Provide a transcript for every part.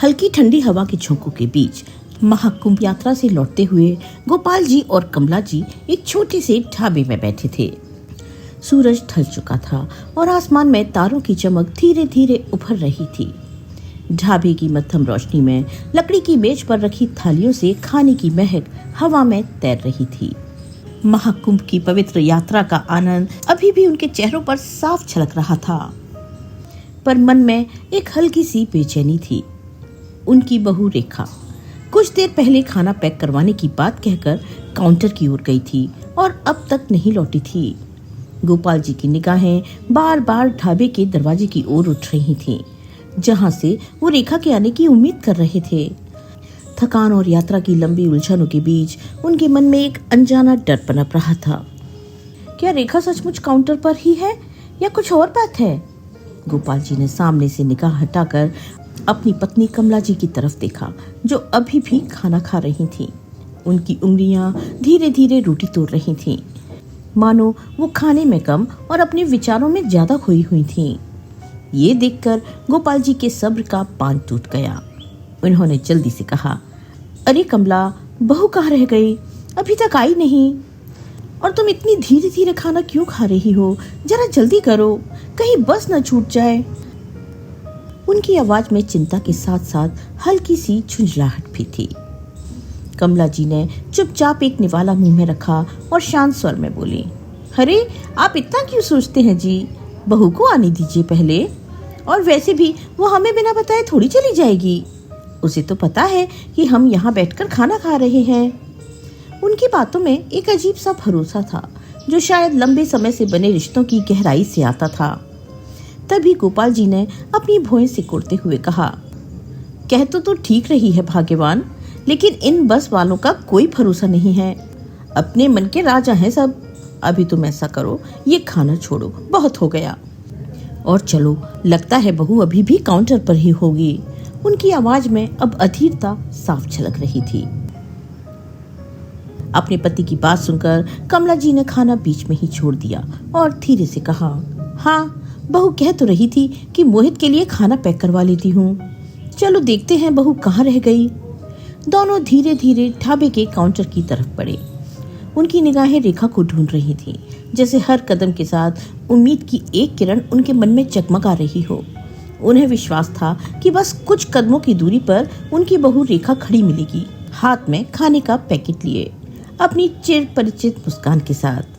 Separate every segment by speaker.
Speaker 1: हल्की ठंडी हवा के झोंकों के बीच महाकुंभ यात्रा से लौटते हुए गोपाल जी और कमला जी एक छोटे से ढाबे में बैठे थे। सूरज ढल चुका था और आसमान में तारों की चमक धीरे धीरे उभर रही थी। ढाबे की मध्यम रोशनी में लकड़ी की मेज पर रखी थालियों से खाने की महक हवा में तैर रही थी। महाकुंभ की पवित्र यात्रा का आनंद अभी भी उनके चेहरों पर साफ झलक रहा था, पर मन में एक हल्की सी बेचैनी थी। उनकी बहू रेखा कुछ देर पहले खाना पैक करवाने की बात कहकर काउंटर की ओर गई थी और अब तक नहीं लौटी थी। गोपाल जी की निगाहें बार बार ढाबे के दरवाजे की ओर उठ रही थीं, जहां से वो रेखा के आने की उम्मीद कर रहे थे। थकान और यात्रा की लंबी उलझनों के बीच उनके मन में एक अनजाना डर पनप रहा था। क्या रेखा सचमुच काउंटर पर ही है या कुछ और बात है? गोपाल जी ने सामने से निगाह हटाकर अपनी पत्नी कमला जी की तरफ देखा, जो अभी भी खाना खा रही थीं। उनकी उंगलियां धीरे धीरे रोटी तोड़ रही थीं, मानो वो खाने में कम और अपने विचारों में ज्यादा खोई हुई थीं। ये देखकर गोपाल जी के सब्र का बांध टूट गया। उन्होंने जल्दी से कहा, अरे कमला, बहू कहाँ रह गई? अभी तक आई नहीं। और तुम इतनी धीरे धीरे खाना क्यों खा रही हो? जरा जल्दी करो, कहीं बस न छूट जाए। उनकी आवाज में चिंता के साथ साथ हल्की सी झुंझलाहट भी थी। कमला जी ने चुपचाप एक निवाला मुंह में रखा और शांत स्वर में बोली, अरे आप इतना क्यों सोचते हैं जी? बहू को आने दीजिए पहले। और वैसे भी वो हमें बिना बताए थोड़ी चली जाएगी। उसे तो पता है कि हम यहाँ बैठकर खाना खा रहे हैं। उनकी बातों में एक अजीब सा भरोसा था, जो शायद लंबे समय से बने रिश्तों की गहराई से आता था। तभी गोपाल जी ने अपनी भौहें सिकोड़ते हुए कहा, कह तो ठीक रही है भाग्यवान, लेकिन इन बस वालों का कोई भरोसा नहीं है। अपने मन के राजा हैं सब। अभी तुम ऐसा करो, ये खाना छोड़ो, बहुत हो गया। और चलो, लगता है बहू अभी भी काउंटर पर ही होगी। उनकी आवाज में अब अधीरता साफ झलक रही थी। अपने पति की बात सुनकर कमला जी ने खाना बीच में ही छोड़ दिया और धीरे से कहा, हाँ, बहू कह तो रही थी कि मोहित के लिए खाना पैक करवा लेती हूँ। चलो देखते हैं बहू कहाँ रह गई। दोनों धीरे धीरे ढाबे के काउंटर की तरफ बढ़े। उनकी निगाहें रेखा को ढूंढ रही थीं, जैसे हर कदम के साथ उम्मीद की एक किरण उनके मन में जगमगा रही हो। उन्हें विश्वास था कि बस कुछ कदमों की दूरी पर उनकी बहू रेखा खड़ी मिलेगी, हाथ में खाने का पैकेट लिए, अपनी चिर परिचित मुस्कान के साथ।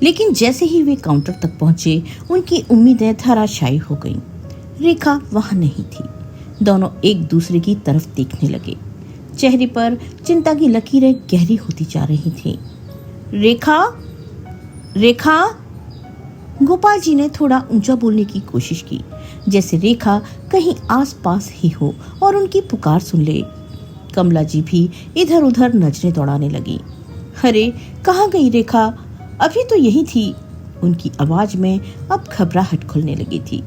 Speaker 1: लेकिन जैसे ही वे काउंटर तक पहुंचे, उनकी उम्मीदें धराशायी हो गईं। रेखा वहां नहीं थी। दोनों एक दूसरे की तरफ देखने लगे। चेहरे पर चिंता की लकीरें गहरी होती जा रही थीं। रेखा, रेखा। गोपाल जी ने थोड़ा ऊंचा बोलने की कोशिश की, जैसे रेखा कहीं आसपास ही हो और उनकी पुकार सुन ले। कमला जी भी इधर उधर नजरें दौड़ाने लगी। अरे कहाँ गई रेखा? अभी तो यही थी। उनकी आवाज में अब घबराहट खुलने लगी थी।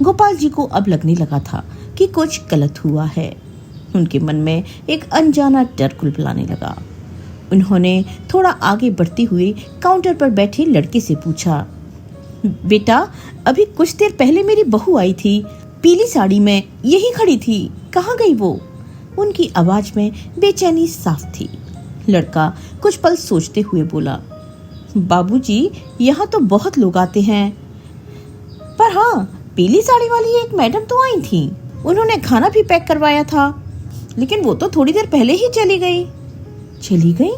Speaker 1: गोपाल जी को अब लगने लगा था कि कुछ गलत हुआ है। उनके मन में एक अनजाना डर कुलबुलाने लगा। उन्होंने थोड़ा आगे बढ़ते हुए काउंटर पर बैठे लड़के से पूछा, बेटा, अभी कुछ देर पहले मेरी बहू आई थी, पीली साड़ी में, यही खड़ी थी, कहाँ गई वो? उनकी आवाज में बेचैनी साफ थी। लड़का कुछ पल सोचते हुए बोला, बाबूजी, यहाँ तो बहुत लोग आते हैं, पर हाँ, पीली साड़ी वाली एक मैडम तो आई थी। उन्होंने खाना भी पैक करवाया था, लेकिन वो तो थोड़ी देर पहले ही चली गई। चली गई?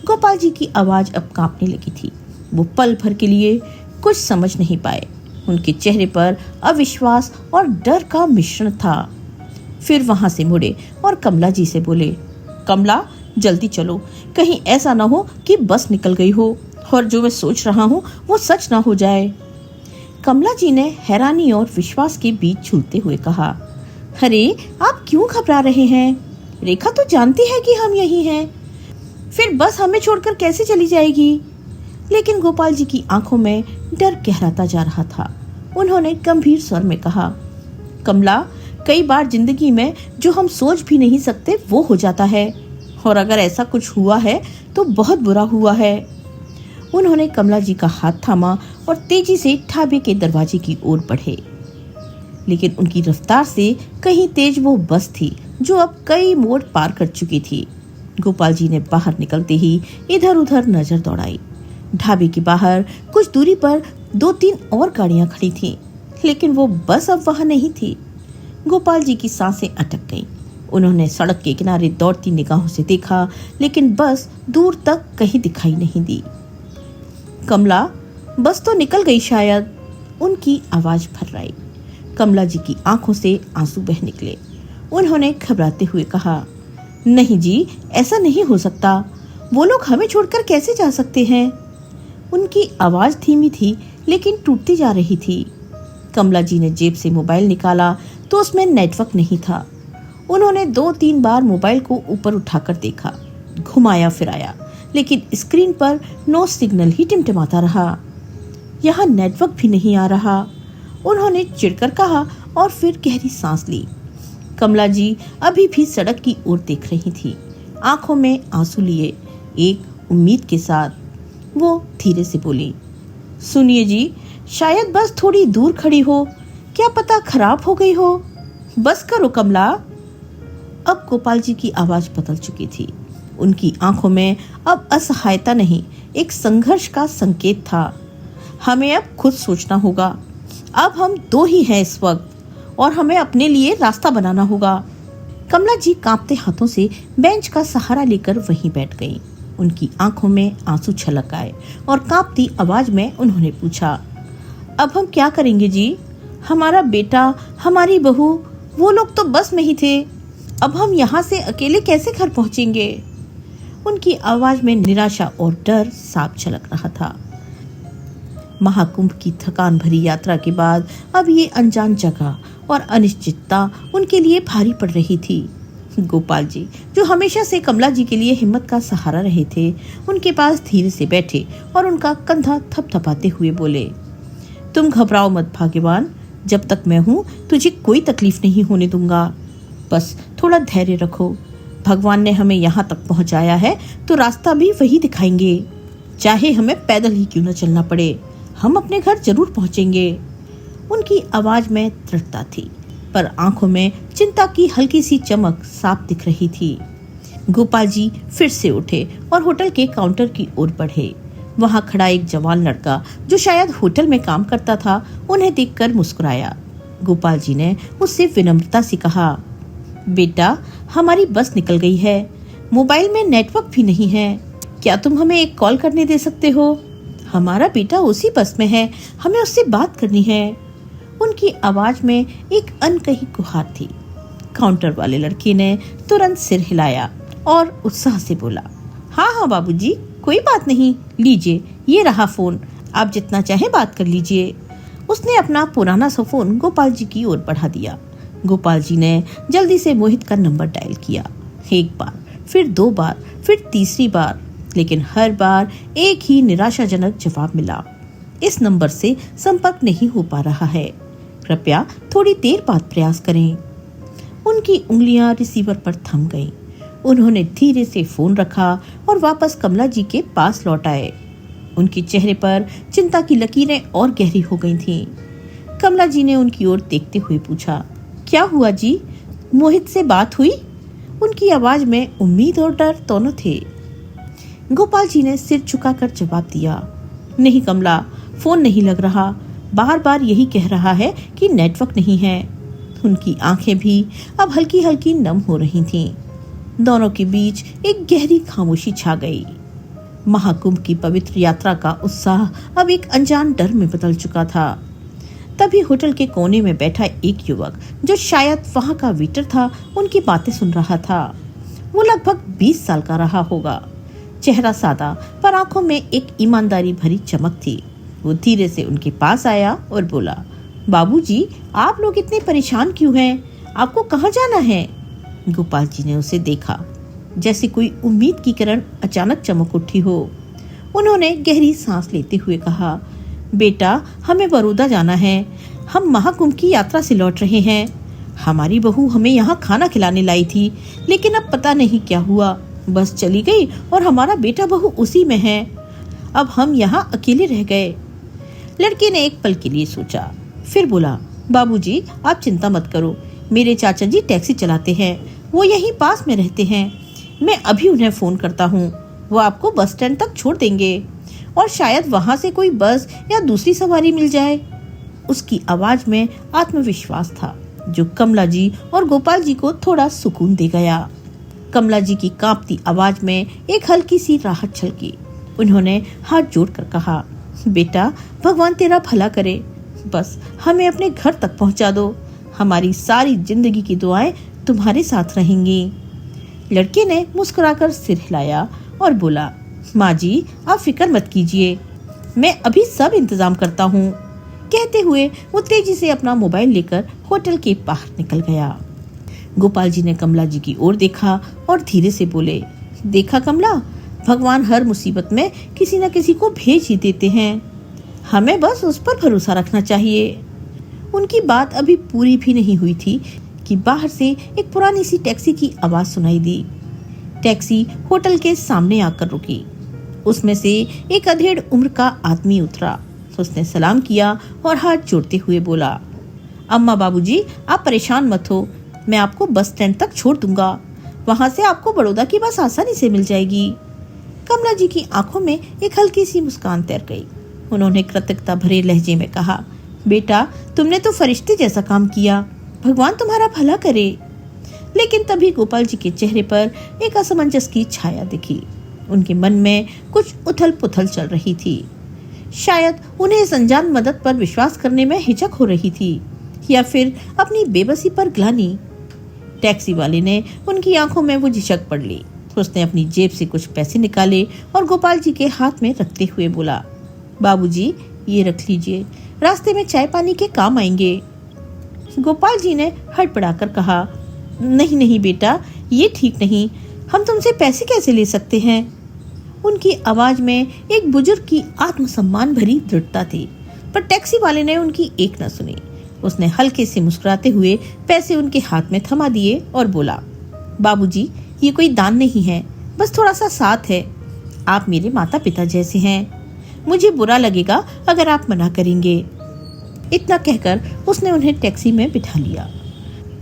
Speaker 1: गोपाल जी की आवाज अब कांपने लगी थी। वो पल भर के लिए कुछ समझ नहीं पाए। उनके चेहरे पर अविश्वास और डर का मिश्रण था। फिर वहां से मुड़े और कमला जी से बोले, कमला, जल्दी चलो, कहीं ऐसा ना हो कि बस निकल गई हो और जो मैं सोच रहा हूँ वो सच ना हो जाए। कमला जी ने हैरानी और विश्वास के बीच झूलते हुए कहा, अरे आप क्यों घबरा रहे हैं? रेखा तो जानती है कि हम यही हैं, फिर बस हमें छोड़कर कैसे चली जाएगी? लेकिन गोपाल जी की आंखों में डर गहराता जा रहा था। उन्होंने गंभीर स्वर में कहा, कमला, कई बार जिंदगी में जो हम सोच भी नहीं सकते वो हो जाता है, और अगर ऐसा कुछ हुआ है तो बहुत बुरा हुआ है। उन्होंने कमला जी का हाथ थामा और तेजी से ढाबे के दरवाजे की ओर बढ़े। लेकिन उनकी रफ्तार से कहीं तेज वो बस थी जो अब कई मोड़ पार कर चुकी थी। गोपाल जी ने बाहर निकलते ही इधर उधर नजर दौड़ाई। ढाबे के बाहर कुछ दूरी पर 2-3 और गाड़ियां खड़ी थीं, लेकिन वो बस अब वहां नहीं थी। गोपाल जी की सांसें अटक गईं। उन्होंने सड़क के किनारे दौड़ती निगाहों से देखा, लेकिन बस दूर तक कहीं दिखाई नहीं दी। कमला, बस तो निकल गई शायद, उनकी आवाज फर्राई। कमला जी की आंखों से आंसू बह निकले। उन्होंने घबराते हुए कहा, नहीं जी, ऐसा नहीं हो सकता। वो लोग हमें छोड़कर कैसे जा सकते हैं? उनकी आवाज धीमी थी, लेकिन टूटती जा रही थी। कमला जी ने जेब से मोबाइल निकाला तो उसमें नेटवर्क नहीं था। उन्होंने 2-3 बार मोबाइल को ऊपर उठाकर देखा, घुमाया फिराया, लेकिन स्क्रीन पर नो सिग्नल ही टिमटिमाता रहा। यहाँ नेटवर्क भी नहीं आ रहा। उन्होंने चिढ़कर कहा और फिर गहरी सांस ली। कमला जी अभी भी सड़क की ओर देख रही थी, आंखों में आंसू लिए, एक उम्मीद के साथ। वो धीरे से बोली, सुनिए जी, शायद बस थोड़ी दूर खड़ी हो, क्या पता खराब हो गई हो। बस करो कमला। अब गोपाल जी की आवाज बदल चुकी थी। उनकी आंखों में अब असहायता नहीं, एक संघर्ष का संकेत था। हमें अब खुद सोचना होगा। अब हम 2 ही हैं इस वक्त, और हमें अपने लिए रास्ता बनाना होगा। कमला जी कांपते हाथों से बेंच का सहारा लेकर वहीं बैठ गईं। उनकी आंखों में आंसू छलक आए और कांपती आवाज में उन्होंने पूछा, अब हम क्या करेंगे जी? हमारा बेटा, हमारी बहू, वो लोग तो बस में ही थे। अब हम यहाँ से अकेले कैसे घर पहुँचेंगे? उनकी आवाज में निराशा और डर साफ झलक रहा था। महाकुंभ की थकान भरी यात्रा के बाद अब ये अनजान जगह और अनिश्चितता उनके लिए भारी पड़ रही थी। गोपाल जी, जो हमेशा से कमला जी के लिए हिम्मत का सहारा रहे थे, उनके पास धीरे से बैठे और उनका कंधा थपथपाते हुए बोले, तुम घबराओ मत भाग्यवान, जब तक मैं हूँ तुझे कोई तकलीफ नहीं होने दूंगा। बस थोड़ा धैर्य रखो। भगवान ने हमें यहाँ तक पहुँचाया है तो रास्ता भी वही दिखाएंगे। चाहे हमें पैदल ही क्यों न चलना पड़े, हम अपने घर जरूर पहुँचेंगे। उनकी आवाज में दृढ़ता थी, पर आंखों में चिंता की हल्की सी चमक साफ दिख रही थी। गोपाल जी फिर से उठे और होटल के काउंटर की ओर बढ़े। वहां खड़ा एक जवान लड़का, जो शायद होटल में काम करता था, उन्हें देखकर मुस्कुराया। गोपाल जी ने उससे विनम्रता से कहा, बेटा, हमारी बस निकल गई है, मोबाइल में नेटवर्क भी नहीं है, क्या तुम हमें एक कॉल करने दे सकते हो? हमारा बेटा उसी बस में है, हमें उससे बात करनी है। उनकी आवाज में एक अनकही गुहार थी। काउंटर वाले लड़के ने तुरंत सिर हिलाया और उत्साह से बोला, हाँ हाँ बाबूजी, कोई बात नहीं, लीजिए, ये रहा फोन, आप जितना चाहे बात कर लीजिए। उसने अपना पुराना सा फोन गोपाल जी की ओर बढ़ा दिया। गोपाल जी ने जल्दी से मोहित का नंबर डायल किया। 1 बार, फिर 2 बार, फिर तीसरी बार, लेकिन हर बार एक ही निराशाजनक जवाब मिला, इस नंबर से संपर्क नहीं हो पा रहा है, कृपया थोड़ी देर बाद प्रयास करें। उनकी उंगलियां रिसीवर पर थम गईं। उन्होंने धीरे से फोन रखा और वापस कमला जी के पास लौट आए। उनके चेहरे पर चिंता की लकीरें और गहरी हो गई थीं। कमला जी ने उनकी ओर देखते हुए पूछा, क्या हुआ जी? मोहित से बात हुई? उनकी आवाज में उम्मीद और डर दोनों थे। गोपाल जी ने सिर झुकाकर जवाब दिया, नहीं कमला, फोन नहीं लग रहा, बार बार यही कह रहा है कि नेटवर्क नहीं है। उनकी आंखें भी अब हल्की हल्की नम हो रही थीं। दोनों के बीच एक गहरी खामोशी छा गई। महाकुंभ की पवित्र यात्रा का उत्साह अब एक अनजान डर में बदल चुका था। तभी होटल के कोने में बैठा एक युवक, जो शायद वहां का वेटर था, उनकी बातें सुन रहा था। वो लगभग 20 साल का रहा होगा। चेहरा सादा, पर आंखों में एक ईमानदारी भरी चमक थी। वो धीरे से उनके पास आया और बोला, बाबूजी, आप लोग इतने परेशान क्यों हैं? आपको कहाँ जाना है? गोपाल जी ने उसे देखा, जैसे कोई उम्मीद की किरण अचानक चमक उठी हो। उन्होंने गहरी सांस लेते हुए कहा, बेटा, हमें बड़ौदा जाना है, हम महाकुंभ की यात्रा से लौट रहे हैं। हमारी बहू हमें यहाँ खाना खिलाने लाई थी, लेकिन अब पता नहीं क्या हुआ, बस चली गई और हमारा बेटा बहू उसी में है। अब हम यहाँ अकेले रह गए। लड़के ने एक पल के लिए सोचा, फिर बोला, बाबूजी, आप चिंता मत करो, मेरे चाचा जी टैक्सी चलाते हैं, वो यहीं पास में रहते हैं। मैं अभी उन्हें फोन करता हूँ, वो आपको बस स्टैंड तक छोड़ देंगे और शायद वहाँ से कोई बस या दूसरी सवारी मिल जाए। उसकी आवाज में आत्मविश्वास था जो कमला जी और गोपाल जी को थोड़ा सुकून दे गया। कमला जी की कांपती आवाज में एक हल्की सी राहत छलकी। उन्होंने हाथ जोड़कर कहा, बेटा, भगवान तेरा भला करे, बस हमें अपने घर तक पहुंचा दो। हमारी सारी जिंदगी की दुआएं तुम्हारे साथ रहेंगी। लड़के ने मुस्कुराकर सिर हिलाया और बोला, माँ जी, आप फिक्र मत कीजिए, मैं अभी सब इंतजाम करता हूँ। कहते हुए वो तेजी से अपना मोबाइल लेकर होटल के बाहर निकल गया। गोपाल जी ने कमला जी की ओर देखा और धीरे से बोले, देखा कमला, भगवान हर मुसीबत में किसी न किसी को भेज ही देते हैं, हमें बस उस पर भरोसा रखना चाहिए। उनकी बात अभी पूरी भी नहीं हुई थी कि बाहर से एक पुरानी सी टैक्सी की आवाज सुनाई दी। टैक्सी होटल के सामने आकर रुकी। उसमें से एक अधेड़ उम्र का आदमी उतरा। उसने सलाम किया और हाथ जोड़ते हुए बोला, अम्मा बाबूजी, आप परेशान मत हो, मैं आपको बस स्टैंड तक छोड़ दूंगा, वहां से आपको बड़ौदा की बस आसानी से मिल जाएगी। कमला जी की आंखों में एक हल्की सी मुस्कान तैर गई। उन्होंने कृतज्ञता भरे लहजे में कहा, बेटा, तुमने तो फरिश्ते जैसा काम किया, भगवान तुम्हारा भला करे। लेकिन तभी गोपाल जी के चेहरे पर एक असमंजस की छाया दिखी। उनके मन में कुछ उथल पुथल चल रही थी। शायद उन्हें इस अनजान मदद पर विश्वास करने में हिचक हो रही थी या फिर अपनी बेबसी पर ग्लानि। टैक्सी वाले ने उनकी आंखों में वो झिझक पढ़ ली। उसने अपनी जेब से कुछ पैसे निकाले और गोपाल जी के हाथ में रखते हुए बोला, बाबूजी, ये रख लीजिए, रास्ते में चाय पानी के काम आएंगे। गोपाल जी ने हड़बड़ाकर कहा, नहीं नहीं बेटा, ये ठीक नहीं, हम तुमसे पैसे कैसे ले सकते हैं। उनकी आवाज में एक बुजुर्ग की आत्मसम्मान भरी दृढ़ता थी, पर टैक्सी वाले ने उनकी एक न सुनी। उसने हल्के से मुस्कुराते हुए पैसे उनके हाथ में थमा दिए और बोला, बाबूजी, ये कोई दान नहीं है, बस थोड़ा सा साथ है। आप मेरे माता पिता जैसे हैं, मुझे बुरा लगेगा अगर आप मना करेंगे। इतना कहकर उसने उन्हें टैक्सी में बिठा लिया।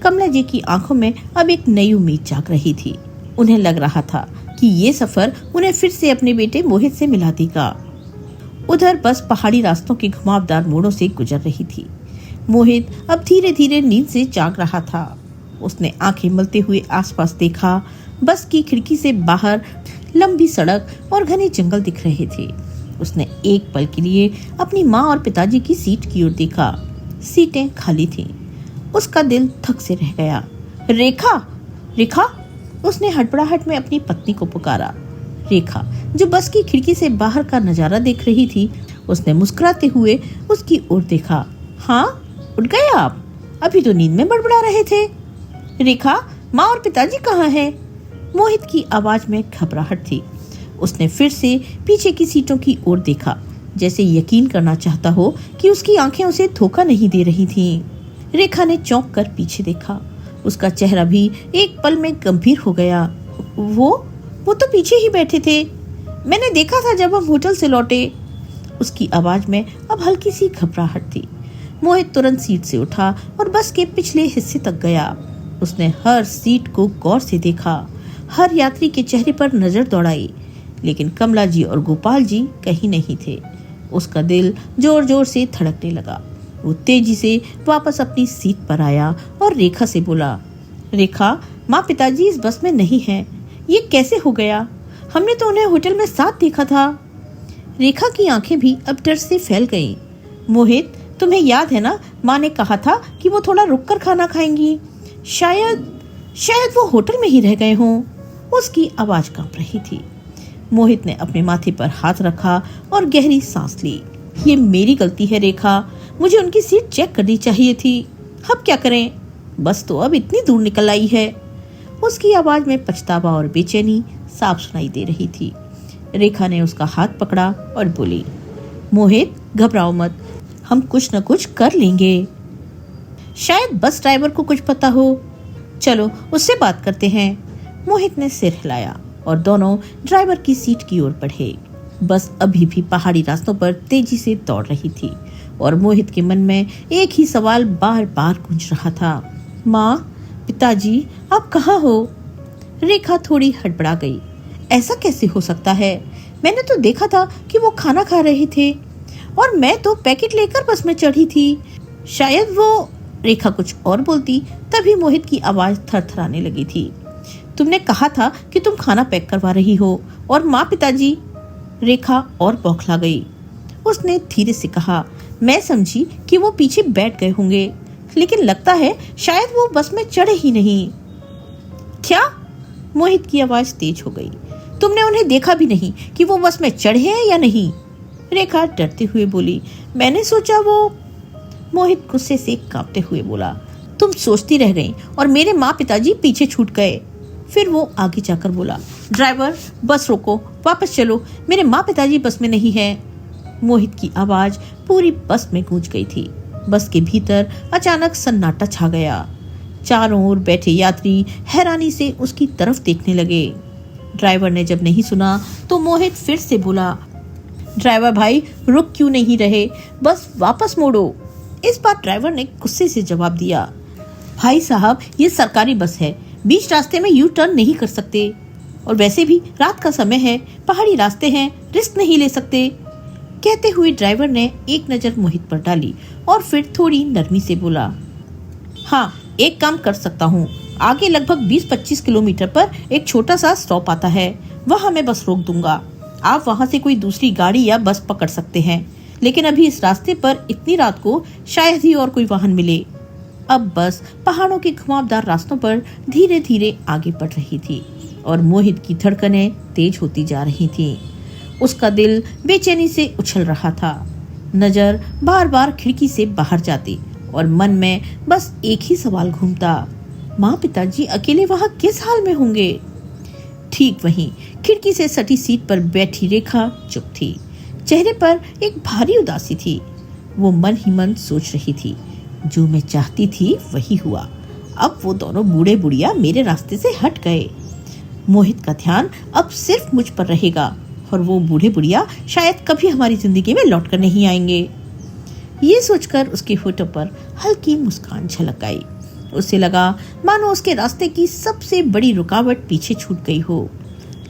Speaker 1: कमला जी की आंखों में अब एक नई उम्मीद जाग रही थी। उन्हें लग रहा था कि ये सफर उन्हें फिर से अपने बेटे मोहित से मिला देगा। उधर बस पहाड़ी रास्तों के घुमावदार मोड़ों से गुजर रही थी। मोहित अब धीरे धीरे नींद से जाग रहा था। उसने आंखें मलते हुए आसपास देखा। बस की खिड़की से बाहर लंबी सड़क और घने जंगल दिख रहे थे। उसने एक पल के लिए अपनी माँ और पिताजी की सीट की ओर देखा। सीटें खाली थीं। उसका दिल थक से रह गया। रेखा, रेखा, उसने हड़बड़ाहट में अपनी पत्नी को पुकारा। रेखा, जो बस की खिड़की से बाहर का नजारा देख रही थी, उसने मुस्कुराते हुए उसकी ओर देखा। हाँ, उठ गए आप? अभी तो नींद में बड़बड़ा रहे थे। रेखा, माँ और पिताजी कहाँ हैं? मोहित की आवाज में घबराहट थी। उसने फिर से पीछे की सीटों की ओर देखा, जैसे यकीन करना चाहता हो कि उसकी आंखें उसे धोखा नहीं दे रही थीं। रेखा ने चौंक कर पीछे देखा। उसका चेहरा भी एक पल में गंभीर हो गया। वो तो पीछे ही बैठे थे, मैंने देखा था जब हम होटल से लौटे। उसकी आवाज में अब हल्की सी घबराहट थी। मोहित तुरंत सीट से उठा और बस के पिछले हिस्से तक गया। उसने हर सीट को गौर से देखा, हर यात्री के चेहरे पर नजर दौड़ाई, लेकिन कमला जी और गोपाल जी कहीं नहीं थे। उसका दिल जोर जोर से धड़कने लगा। वो तेजी से वापस अपनी सीट पर आया और रेखा से बोला, रेखा, माँ पिताजी इस बस में नहीं हैं। ये कैसे हो गया? हमने तो उन्हें होटल में साथ देखा था। रेखा की आंखें भी अब डर से फैल गईं। मोहित, तुम्हें याद है ना, माँ ने कहा था कि वो थोड़ा रुककर खाना खाएंगी। शायद वो होटल में ही रह गए हों। उसकी आवाज कांप रही थी। मोहित ने अपने माथे पर हाथ रखा और गहरी सांस ली। ये मेरी गलती है रेखा, मुझे उनकी सीट चेक करनी चाहिए थी। अब क्या करें, बस तो अब इतनी दूर निकल आई है। उसकी आवाज में पछतावा और बेचैनी साफ सुनाई दे रही थी। रेखा ने उसका हाथ पकड़ा और बोली, मोहित, घबराओ मत, हम कुछ न कुछ कर लेंगे। शायद बस ड्राइवर को कुछ पता हो, चलो उससे बात करते हैं। मोहित ने सिर हिलाया और दोनों ड्राइवर की सीट की ओर बढ़े। बस अभी भी पहाड़ी रास्तों पर तेजी से दौड़ रही थी और मोहित के मन में एक ही सवाल बार बार गूंज रहा था, माँ, पिताजी, आप कहाँ हो? रेखा थोड़ी हड़बड़ा गई। ऐसा कैसे हो सकता है? मैंने तो देखा था कि वो खाना खा रहे थे और मैं तो पैकेट लेकर बस में चढ़ी थी। शायद वो। रेखा कुछ और बोलती, तभी मोहित की आवाज थरथराने लगी थी। तुमने कहा था कि तुम खाना पैक करवा रही हो, और माँ, पिताजी? रेखा और बौखला गई। उसने धीरे से कहा, मैं समझी कि वो पीछे बैठ गए होंगे, लेकिन लगता है शायद वो बस में चढ़े ही नहीं। क्या? मोहित की आवाज तेज हो गई। तुमने उन्हें देखा भी नहीं कि वो बस में चढ़े हैं या नहीं? रेखा डरते हुए बोली, मैंने सोचा वो। मोहित गुस्से से कांपते हुए बोला, तुम सोचती रह गई और मेरे माँ पिताजी पीछे छूट गए। फिर वो आगे जाकर बोला, ड्राइवर, बस रोको, वापस चलो, मेरे माँ पिताजी बस में नहीं हैं। मोहित की आवाज पूरी बस में गूंज गई थी। बस के भीतर अचानक सन्नाटा छा गया। चारों ओर बैठे यात्री हैरानी से उसकी तरफ देखने लगे। ड्राइवर ने जब नहीं सुना तो मोहित फिर से बोला, ड्राइवर भाई, रुक क्यों नहीं रहे? बस वापस मोड़ो। इस बार ड्राइवर ने गुस्से से जवाब दिया, भाई साहब, ये सरकारी बस है, बीच रास्ते में यू टर्न नहीं कर सकते, और वैसे भी रात का समय है, पहाड़ी रास्ते हैं, रिस्क नहीं ले सकते। कहते हुए ड्राइवर ने एक नजर मोहित पर डाली और फिर थोड़ी नरमी से बोला, हाँ, एक काम कर सकता हूँ, आगे लगभग 20-25 किलोमीटर पर एक छोटा सा स्टॉप आता है, वहाँ मैं बस रोक दूंगा। आप वहाँ से कोई दूसरी गाड़ी या बस पकड़ सकते हैं, लेकिन अभी इस रास्ते पर इतनी रात को शायद ही और कोई वाहन मिले। अब बस पहाड़ों के घुमावदार रास्तों पर धीरे धीरे आगे बढ़ रही थी और मोहित की धड़कनें तेज होती जा रही थीं। उसका दिल बेचैनी से उछल रहा था। नजर बार बार खिड़की से बाहर जाती और मन में बस एक ही सवाल घूमता, माँ पिताजी अकेले वहाँ किस हाल में होंगे? ठीक वहीं खिड़की से सटी सीट पर बैठी रेखा चुप थी। चेहरे पर एक भारी उदासी थी। वो मन ही मन सोच रही थी, जो मैं चाहती थी वही हुआ। अब वो दोनों बूढ़े बुढ़िया मेरे रास्ते से हट गए। मोहित का ध्यान अब सिर्फ मुझ पर रहेगा और वो बूढ़े बुढ़िया शायद कभी हमारी जिंदगी में लौट कर नहीं आएंगे। ये सोचकर उसके होठों पर हल्की मुस्कान झलक आई। उसे लगा मानो उसके रास्ते की सबसे बड़ी रुकावट पीछे छूट गई हो।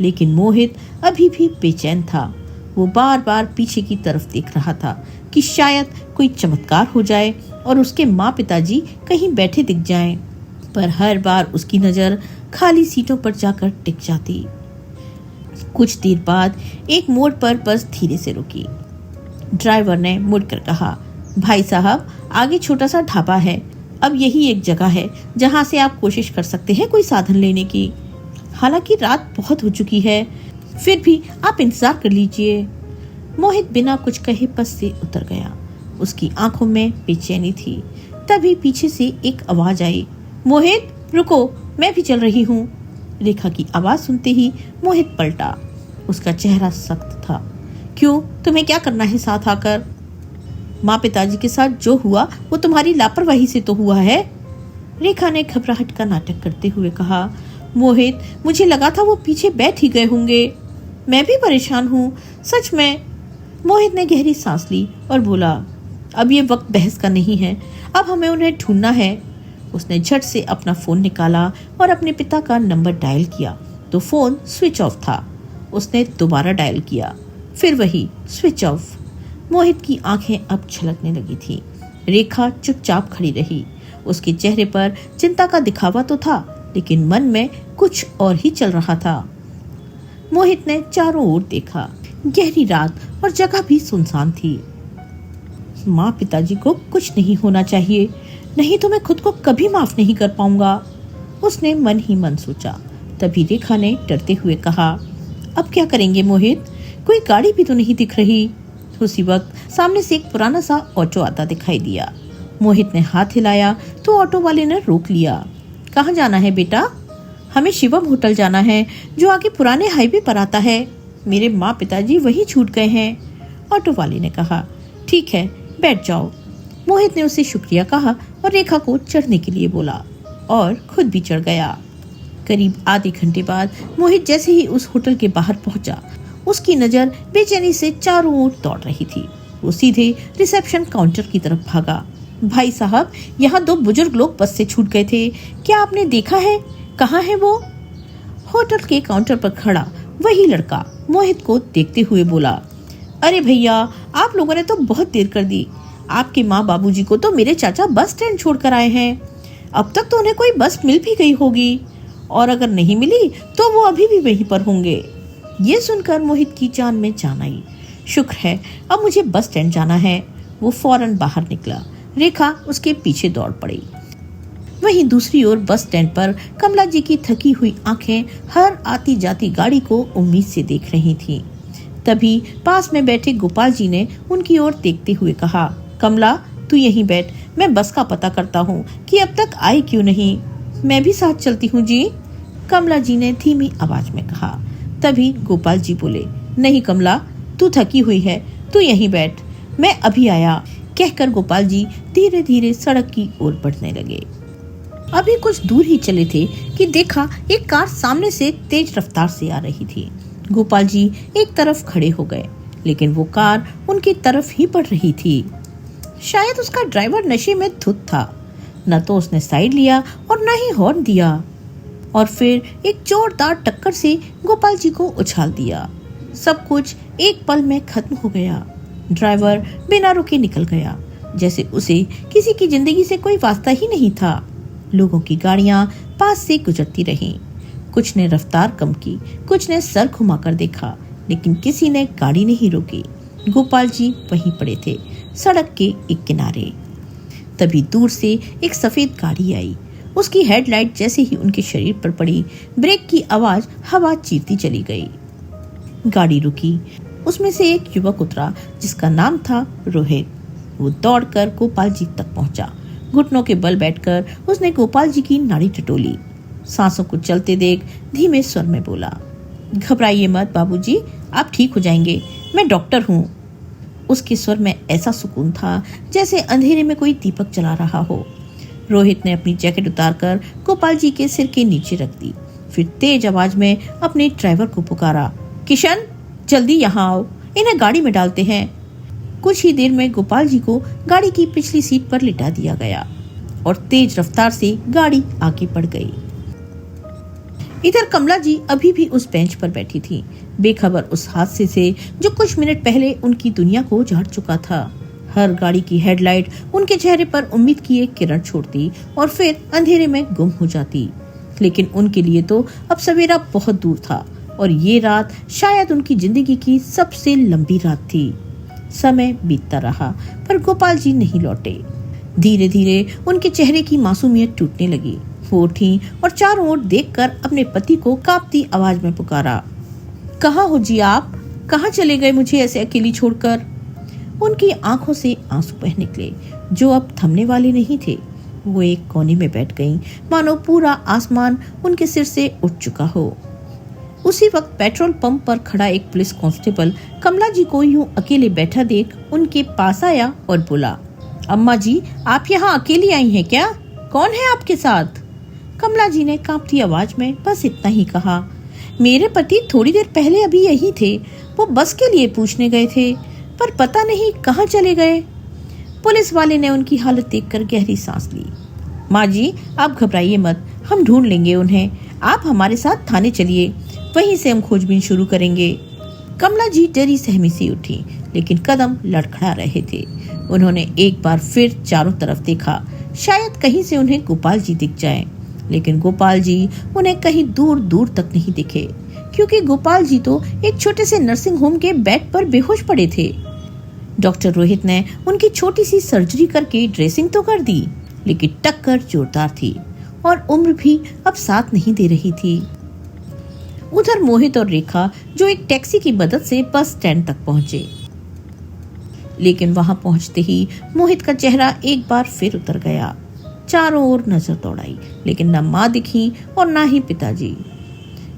Speaker 1: लेकिन मोहित अभी भी बेचैन था। वो बार बार पीछे की तरफ देख रहा था कि शायद कोई चमत्कार हो जाए और उसके माँ पिताजी कहीं बैठे दिख जाएं। पर हर बार उसकी नजर खाली सीटों पर जाकर टिक जाती। कुछ देर बाद एक मोड़ पर बस धीरे से रुकी। ड्राइवर ने मुड़कर कहा, भाई साहब, आगे छोटा सा ढाबा है, अब यही एक जगह है जहाँ से आप कोशिश कर सकते हैं कोई साधन लेने की। हालांकि रात बहुत हो चुकी है, फिर भी आप इंतजार कर लीजिए। मोहित बिना कुछ कहे बस से उतर गया। उसकी आंखों में बेचैनी थी। तभी पीछे से एक आवाज आई, मोहित रुको, मैं भी चल रही हूँ। रेखा की आवाज सुनते ही मोहित पलटा। उसका चेहरा सख्त था। क्यों, तुम्हें क्या करना है साथ आकर? माँ पिताजी के साथ जो हुआ वो तुम्हारी लापरवाही से तो हुआ है। रेखा ने घबराहट का नाटक करते हुए कहा, मोहित, मुझे लगा था वो पीछे बैठ ही गए होंगे। मैं भी परेशान हूँ, सच में। मोहित ने गहरी सांस ली और बोला, अब ये वक्त बहस का नहीं है, अब हमें उन्हें ढूंढना है। उसने झट से अपना फोन निकाला और अपने पिता का नंबर डायल किया तो फोन स्विच ऑफ था। उसने दोबारा डायल किया, फिर वही स्विच ऑफ। मोहित की आंखें अब छलकने लगी थी। रेखा चुपचाप खड़ी रही। उसके चेहरे पर चिंता का दिखावा तो था, लेकिन मन में कुछ और ही चल रहा था। मोहित ने चारों ओर देखा। गहरी रात और जगह भी सुनसान थी। माँ पिताजी को कुछ नहीं होना चाहिए, नहीं तो मैं खुद को कभी माफ नहीं कर पाऊंगा, उसने मन ही मन सोचा। तभी रेखा ने डरते हुए कहा, अब क्या करेंगे मोहित? कोई गाड़ी भी तो नहीं दिख रही। उसी वक्त सामने से एक पुराना सा ऑटो आता दिखाई दिया। मोहित ने हाथ हिलाया तो ऑटो वाले ने रोक लिया। कहाँ जाना है बेटा? हमें शिवम होटल जाना है, जो आगे पुराने हाईवे पर आता है। मेरे माँ पिताजी वहीं छूट गए हैं, ऑटो वाले ने कहा। ठीक है, बैठ जाओ। मोहित ने उसे शुक्रिया कहा और रेखा को चढ़ने के लिए बोला और खुद भी चढ़ गया। करीब आधे घंटे बाद मोहित जैसे ही उस होटल के बाहर पहुंचा, उसकी नजर बेचैनी से चारों ओर दौड़ रही थी। वो सीधे रिसेप्शन काउंटर की तरफ भागा। भाई साहब, यहाँ 2 बुजुर्ग लोग बस से छूट गए थे, क्या आपने देखा है? कहाँ है वो? होटल के काउंटर पर खड़ा वही लड़का मोहित को देखते हुए बोला, अरे भैया, आप लोगों ने तो बहुत देर कर दी। आपके माँ बाबूजी को तो मेरे चाचा बस स्टैंड छोड़कर आए हैं। अब तक तो उन्हें कोई बस मिल भी गई होगी, और अगर नहीं मिली तो वो अभी भी वहीं पर होंगे। ये सुनकर मोहित की जान में जान आई। शुक्र है, अब मुझे बस स्टैंड जाना है। वो फौरन बाहर निकला। रेखा उसके पीछे दौड़ पड़ी। वहीं दूसरी ओर बस स्टैंड पर कमला जी की थकी हुई आंखें हर आती जाती गाड़ी को उम्मीद से देख रही थीं। तभी पास में बैठे गोपाल जी ने उनकी ओर देखते हुए कहा, कमला, तू यहीं बैठ, मैं बस का पता करता हूँ कि अब तक आई क्यों नहीं। मैं भी साथ चलती हूँ जी, कमला जी ने धीमी आवाज में कहा। तभी गोपाल जी बोले, नहीं कमला, तू थकी हुई है, तू यहीं बैठ, मैं अभी आया, कहकर गोपाल जी धीरे धीरे सड़क की ओर बढ़ने लगे। अभी कुछ दूर ही चले थे कि देखा एक कार सामने से तेज रफ्तार से आ रही थी। गोपाल जी एक तरफ खड़े हो गए, लेकिन वो कार उनकी तरफ ही बढ़ रही थी। शायद उसका ड्राइवर नशे में धुत था। न तो उसने साइड लिया और न ही हॉर्न दिया, और फिर एक जोरदार टक्कर से गोपाल जी को उछाल दिया। सब कुछ एक पल में खत्म हो गया। ड्राइवर बिना रुके निकल गया, जैसे उसे किसी की जिंदगी से कोई वास्ता ही नहीं था। लोगों की गाड़ियां पास से गुजरती रहीं। कुछ ने रफ्तार कम की, कुछ ने सर घुमाकर देखा, लेकिन किसी ने गाड़ी नहीं रोकी। गोपाल जी वहीं पड़े थे, सड़क के एक किनारे। तभी दूर से एक सफेद गाड़ी आई। उसकी हेडलाइट जैसे ही उनके शरीर पर पड़ी, ब्रेक की आवाज हवा चीरती चली गई। गाड़ी रुकी। उसमें से एक युवक उतरा जिसका नाम था रोहित। वो दौड़कर गोपाल जी तक पहुंचा। घुटनों के बल बैठकर उसने गोपाल जी की नाड़ी टटोली। सांसों को चलते देख धीमे स्वर में बोला, घबराइए मत बाबूजी, आप ठीक हो जाएंगे, मैं डॉक्टर हूँ। उसके स्वर में ऐसा सुकून था जैसे अंधेरे में कोई दीपक जला रहा हो। रोहित ने अपनी जैकेट उतारकर गोपाल जी के सिर के नीचे रख दी। फिर तेज आवाज में अपने ड्राइवर को पुकारा, किशन, जल्दी यहाँ आओ, इन्हें गाड़ी में डालते हैं। कुछ ही देर में गोपाल जी को गाड़ी की पिछली सीट पर लिटा दिया गया और तेज रफ्तार से गाड़ी आगे बढ़ गई। इधर कमला जी अभी भी उस बेंच पर बैठी थी, बेखबर उस हादसे से जो कुछ मिनट पहले उनकी दुनिया को उजाड़ चुका था। हर गाड़ी की हेडलाइट उनके चेहरे पर उम्मीद की एक किरण छोड़ती और फिर अंधेरे में गुम हो जाती। लेकिन उनके लिए तो अब सवेरा बहुत दूर था और ये रात शायद उनकी जिंदगी की सबसे लंबी रात थी। समय बीतता रहा पर गोपाल जी नहीं लौटे। धीरे धीरे उनके चेहरे की मासूमियत टूटने लगी। वो उठी और चारों ओर देखकर अपने पति को कांपती आवाज में पुकारा, कहाँ हो जी आप? कहाँ चले गए मुझे ऐसे अकेली छोड़कर? उनकी आंखों से आंसू बह निकले जो अब थमने वाले नहीं थे। वो एक कोने में बैठ गईं, मानो पूरा आसमान उनके सिर से उठ चुका हो। उसी वक्त पेट्रोल पंप पर खड़ा एक पुलिस कांस्टेबल कमला जी को यूं अकेले बैठा देख उनके पास आया और बोला, अम्मा जी, आप यहाँ अकेली आई हैं क्या? कौन है आपके साथ? कमला जी ने कांपती आवाज में बस इतना ही कहा, मेरे पति थोड़ी देर पहले अभी यही थे, वो बस के लिए पूछने गए थे, पर पता नहीं कहाँ चले गए। पुलिस वाले ने उनकी हालत देखकर गहरी सांस ली। माँ जी, आप घबराइए मत, हम ढूंढ लेंगे उन्हें, आप हमारे साथ थाने चलिए, वहीं से हम खोजबीन शुरू करेंगे। कमला जी डरी सहमी सी उठी, लेकिन कदम लड़खड़ा रहे थे। उन्होंने एक बार फिर चारों तरफ देखा, शायद कहीं से उन्हें गोपाल जी दिख जाएं, लेकिन गोपाल जी उन्हें कहीं दूर दूर तक नहीं दिखे, क्योंकि गोपाल जी तो एक छोटे से नर्सिंग होम के बेड पर बेहोश पड़े थे। डॉक्टर रोहित ने उनकी छोटी सी सर्जरी करके ड्रेसिंग तो कर दी, लेकिन टक्कर जोरदार थी और उम्र भी अब साथ नहीं दे रही थी। उधर मोहित और रेखा जो एक टैक्सी की मदद से बस स्टैंड तक पहुंचे, लेकिन वहां पहुंचते ही मोहित का चेहरा एक बार फिर उतर गया। चारों ओर नजर दौड़ाई, लेकिन न माँ दिखी और न ही पिताजी।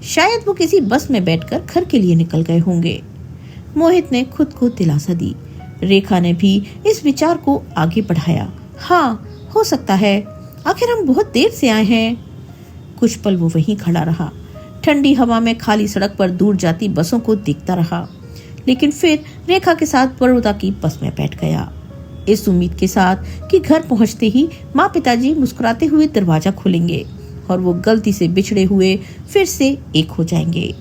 Speaker 1: शायद वो किसी बस में बैठकर घर के लिए निकल गए होंगे। मोहित ने खुद को दिलासा दी। रेखा ने भी इस विचार को आगे बढ़ाया, हाँ, हो सकता है, आखिर हम बहुत देर से आए हैं। कुछ पल वो वहीं खड़ा रहा, ठंडी हवा में खाली सड़क पर दूर जाती बसों को देखता रहा। लेकिन फिर रेखा के साथ बड़ौदा की बस में बैठ गया, इस उम्मीद के साथ कि घर पहुंचते ही माँ पिताजी मुस्कुराते हुए दरवाजा खोलेंगे और वो गलती से बिछड़े हुए फिर से एक हो जाएंगे।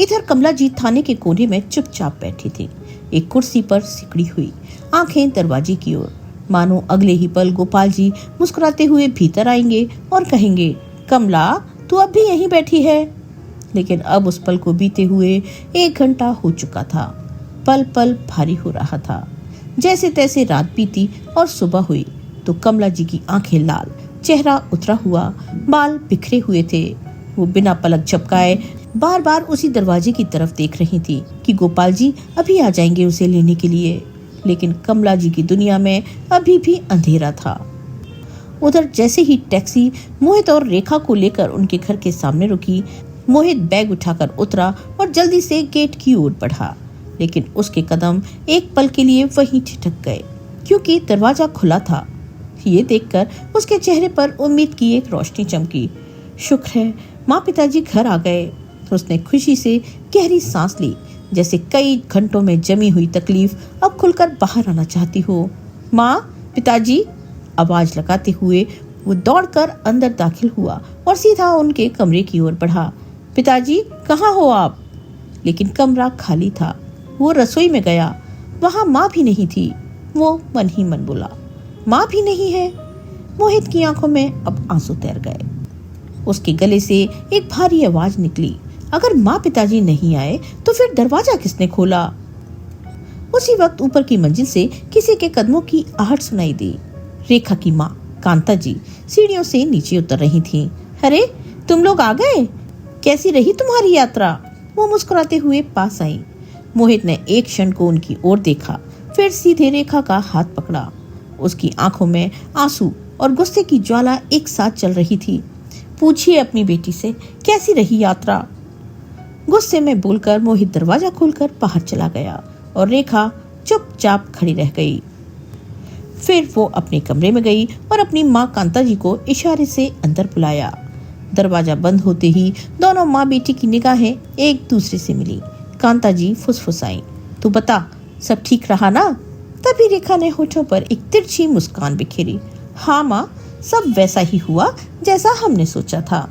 Speaker 1: इधर कमला जी थाने के कोने में चुपचाप बैठी थी, एक कुर्सी पर सिकड़ी हुई, आंखें दरवाजे की ओर, मानो अगले ही पल गोपाल जी मुस्कुराते हुए भीतर आएंगे और कहेंगे, कमला तू अब भी यहीं बैठी है। लेकिन अब उस पल को बीते हुए 1 घंटा हो चुका था। पल पल भारी हो रहा था। जैसे तैसे रात बीती और सुबह हुई तो कमला जी की आंखें लाल, चेहरा उतरा हुआ, बाल बिखरे हुए थे। वो बिना पलक झपकाए बार बार उसी दरवाजे की तरफ देख रही थी कि गोपाल जी अभी आ जाएंगे उसे लेने के लिए। लेकिन कमला जी की दुनिया में अभी भी अंधेरा था। उधर जैसे ही टैक्सी मोहित और रेखा को लेकर उनके घर के सामने रुकी, मोहित बैग उठाकर उतरा और जल्दी से गेट की ओर बढ़ा। लेकिन उसके कदम एक पल के लिए वहीं ठिठक गए, क्योंकि दरवाजा खुला था। ये देखकर उसके चेहरे पर उम्मीद की एक रोशनी चमकी। शुक्र है माँ पिताजी घर आ गए। उसने खुशी से गहरी सांस ली, जैसे कई घंटों में जमी हुई तकलीफ अब खुलकर बाहर आना चाहती हो। माँ, पिताजी, आवाज लगाते हुए वो दौड़कर अंदर दाखिल हुआ और सीधा उनके कमरे की ओर बढ़ा। पिताजी, कहाँ हो आप? लेकिन कमरा खाली था। वो रसोई में गया, वहां माँ भी नहीं थी। वो मन ही मन बोला, माँ भी नहीं है। मोहित की आंखों में अब आंसू तैर गए। उसके गले से एक भारी आवाज निकली, अगर माँ पिताजी नहीं आए तो फिर दरवाजा किसने खोला? उसी वक्त ऊपर की मंजिल से किसी के कदमों की आहट सुनाई दी। रेखा की माँ कांता जी सीढ़ियों से नीचे उतर रही थीं। अरे, तुम लोग आ गए? कैसी रही तुम्हारी यात्रा? वो मुस्कुराते हुए पास आई। मोहित ने एक क्षण को उनकी ओर देखा, फिर सीधे रेखा का हाथ पकड़ा। उसकी आंखों में आंसू और गुस्से की ज्वाला एक साथ चल रही थी। पूछिए अपनी बेटी से, कैसी रही यात्रा? गुस्से में बोलकर मोहित दरवाजा खोलकर बाहर चला गया और रेखा चुपचाप खड़ी रह गई। फिर वो अपने कमरे में गई और अपनी माँ कांता जी को इशारे से अंदर बुलाया। दरवाजा बंद होते ही दोनों माँ बेटी की निगाहें एक दूसरे से मिली। कांता जी फुसफुसाई, तू बता, सब ठीक रहा ना? तभी रेखा ने होठों पर एक तिरछी मुस्कान बिखेरी। हाँ माँ, सब वैसा ही हुआ जैसा हमने सोचा था।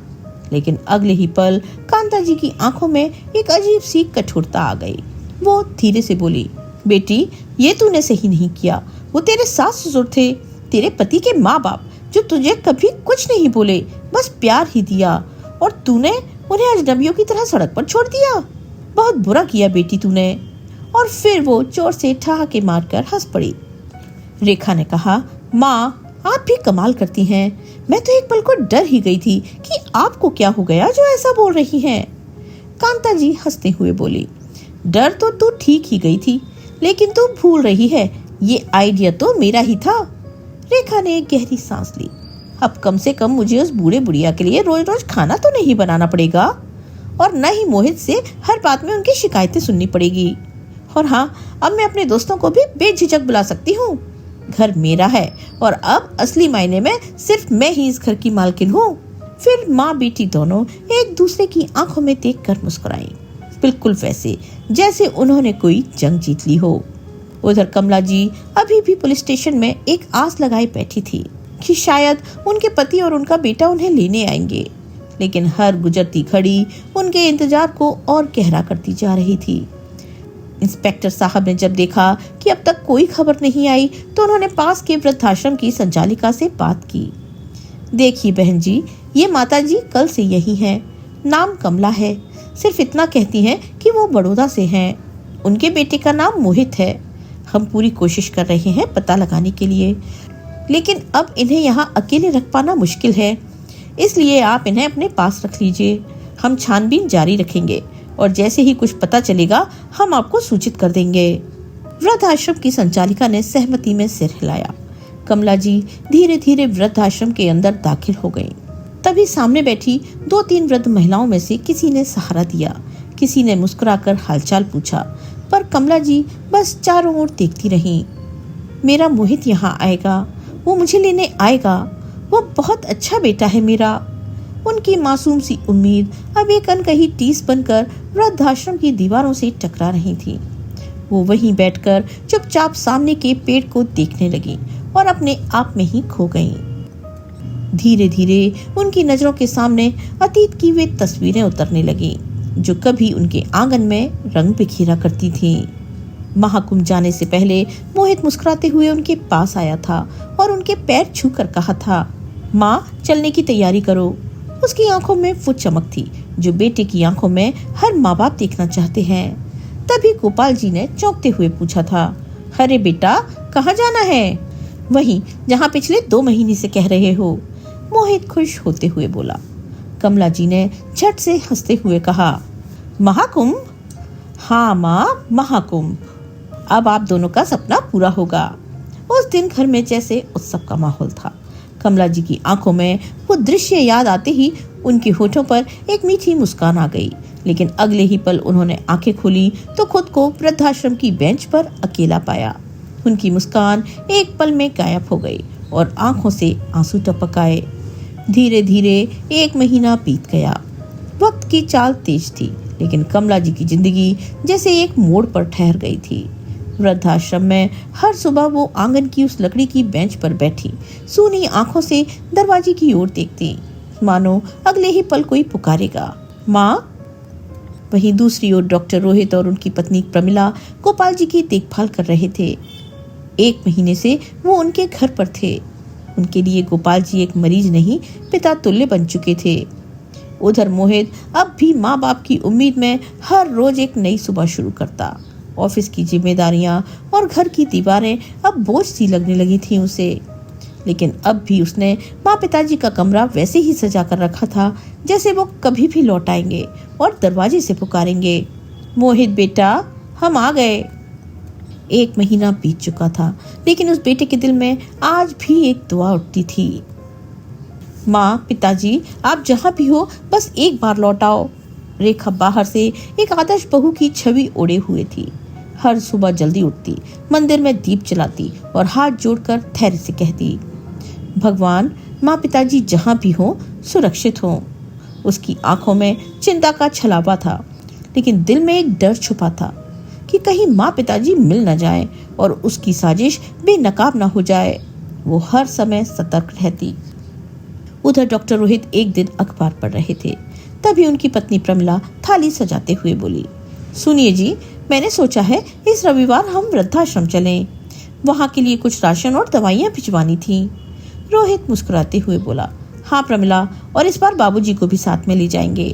Speaker 1: लेकिन अगले ही पल कांता जी की आंखों में एक अजीब सी कठोरता आ गई। वो धीरे से बोली, बेटी, ये तूने सही नहीं किया। वो तेरे सास ससुर थे, तेरे पति के माँ बाप, जो तुझे कभी कुछ नहीं बोले, बस प्यार ही दिया, और तूने उन्हें अजनबियों की तरह सड़क पर छोड़ दिया। बहुत बुरा किया बेटी तूने। और फिर वो जोर से ठहाके मारकर हंस पड़ी। रेखा ने कहा, माँ, आप भी कमाल करती हैं। मैं तो एक पल को डर ही गई थी कि आपको क्या हो गया जो ऐसा बोल रही हैं। कांता जी हंसते हुए बोली, डर तो तू ठीक ही गई थी, लेकिन तू भूल रही है, ये आइडिया तो मेरा ही था। रेखा ने एक गहरी सांस ली। अब कम से कम मुझे उस बूढ़े बुढ़िया के लिए रोज रोज खाना तो नहीं बनाना पड़ेगा, और न ही मोहित से हर बात में उनकी शिकायतें सुननी पड़ेगी। और हाँ, अब मैं अपने दोस्तों को भी बेझिझक बुला सकती हूँ। घर मेरा है और अब असली मायने में सिर्फ मैं ही इस घर की मालकिन हूँ। फिर माँ बेटी दोनों एक दूसरे की आंखों में देखकर मुस्कुराई, बिल्कुल वैसे जैसे उन्होंने कोई जंग जीत ली हो। उधर कमला जी अभी भी पुलिस स्टेशन में एक आस लगाए बैठी थी कि शायद उनके पति और उनका बेटा उन्हें लेने आएंगे, लेकिन हर गुजरती घड़ी उनके इंतजार को और गहरा करती जा रही थी। इंस्पेक्टर साहब ने जब देखा कि अब तक कोई खबर नहीं आई तो उन्होंने पास के वृद्धाश्रम की संचालिका से बात की। देखिए बहन जी, ये माता जी कल से यही हैं, नाम कमला है। सिर्फ इतना कहती हैं कि वो बड़ौदा से हैं। उनके बेटे का नाम मोहित है। हम पूरी कोशिश कर रहे हैं पता लगाने के लिए, लेकिन अब इन्हें यहाँ अकेले रख पाना मुश्किल है, इसलिए आप इन्हें अपने पास रख लीजिए। हम छानबीन जारी रखेंगे और जैसे ही कुछ पता चलेगा हम आपको सूचित कर देंगे। वृद्धाश्रम की संचालिका ने सहमति में सिर हिलाया। कमला जी धीरे धीरे वृद्धाश्रम के अंदर दाखिल हो गईं। तभी सामने बैठी 2-3 वृद्ध महिलाओं में से किसी ने सहारा दिया, किसी ने मुस्कुराकर हालचाल पूछा, पर कमला जी बस चारों ओर देखती रहीं। मेरा मोहित यहाँ आएगा, वो मुझे लेने आएगा, वो बहुत अच्छा बेटा है मेरा। उनकी मासूम सी उम्मीद अब एक अनकही टीस बनकर वृद्धाश्रम की दीवारों से टकरा रही थी। वो वहीं बैठकर चुपचाप सामने के पेड़ को देखने लगी और अपने आप में ही खो गईं। धीरे धीरे उनकी नजरों के सामने अतीत की वे तस्वीरें उतरने लगीं, जो कभी उनके आंगन में रंग बिखेरा करती थीं। महाकुंभ जाने से पहले मोहित मुस्कुराते हुए उनके पास आया था और उनके पैर छूकर कहा था, माँ, चलने की तैयारी करो। उसकी आंखों में वो चमक थी जो बेटे की आंखों में हर माँ बाप देखना चाहते हैं। तभी गोपाल जी ने चौंकते हुए पूछा था, अरे बेटा, कहाँ जाना है? वहीं जहाँ पिछले 2 महीने से कह रहे हो, मोहित खुश होते हुए बोला। कमला जी ने झट से हंसते हुए कहा, महाकुंभ? हाँ माँ, महाकुंभ। अब आप दोनों का सपना पूरा होगा। उस दिन घर में जैसे उत्सव का माहौल था। कमला जी की आंखों में वो दृश्य याद आते ही उनके होठों पर एक मीठी मुस्कान आ गई, लेकिन अगले ही पल उन्होंने आंखें खोली तो खुद को वृद्धाश्रम की बेंच पर अकेला पाया। उनकी मुस्कान एक पल में गायब हो गई और आंखों से आंसू टपक आए। धीरे धीरे 1 महीना बीत गया। वक्त की चाल तेज थी, लेकिन कमला जी की जिंदगी जैसे एक मोड़ पर ठहर गई थी। वृद्धाश्रम में हर सुबह वो आंगन की उस लकड़ी की बेंच पर बैठी सूनी आंखों से दरवाजे की ओर देखती, मानो अगले ही पल कोई पुकारेगा, माँ। वहीं दूसरी ओर डॉक्टर रोहित और उनकी पत्नी प्रमिला गोपाल जी की देखभाल कर रहे थे। 1 महीने से वो उनके घर पर थे। उनके लिए गोपाल जी एक मरीज नहीं, पिता तुल्य बन चुके थे। उधर मोहित अब भी माँ बाप की उम्मीद में हर रोज एक नई सुबह शुरू करता। ऑफिस की जिम्मेदारियां और घर की दीवारें अब बोझ सी लगने लगी थी उसे, लेकिन अब भी उसने माँ पिताजी का कमरा वैसे ही सजा कर रखा था जैसे वो कभी भी लौट आएंगे और दरवाजे से पुकारेंगे, मोहित बेटा, हम आ गए। 1 महीना बीत चुका था, लेकिन उस बेटे के दिल में आज भी एक दुआ उठती थी, माँ, पिताजी, आप जहाँ भी हो बस एक बार लौट आओ। रेखा बाहर से एक आदर्श बहू की छवि ओढ़े हुए थी। हर सुबह जल्दी उठती, मंदिर में दीप जलाती और हाथ जोड़कर धैर्य से कहती, भगवान, माँ पिताजी जहाँ भी हों सुरक्षित हों। उसकी आंखों में चिंता का छलावा था, लेकिन दिल में एक डर छुपा था कि कहीं माँ पिताजी मिल न जाए और उसकी साजिश बेनकाब न हो जाए। वो हर समय सतर्क रहती। उधर डॉक्टर रोहित एक दिन अखबार पढ़ रहे थे, तभी उनकी पत्नी प्रमिला थाली सजाते हुए बोली, सुनिए जी, मैंने सोचा है इस रविवार हम वृद्धाश्रम चलें। वहाँ के लिए कुछ राशन और दवाइयाँ भिजवानी थी। रोहित मुस्कुराते हुए बोला, हाँ प्रमिला, और इस बार बाबूजी को भी साथ में ले जाएंगे।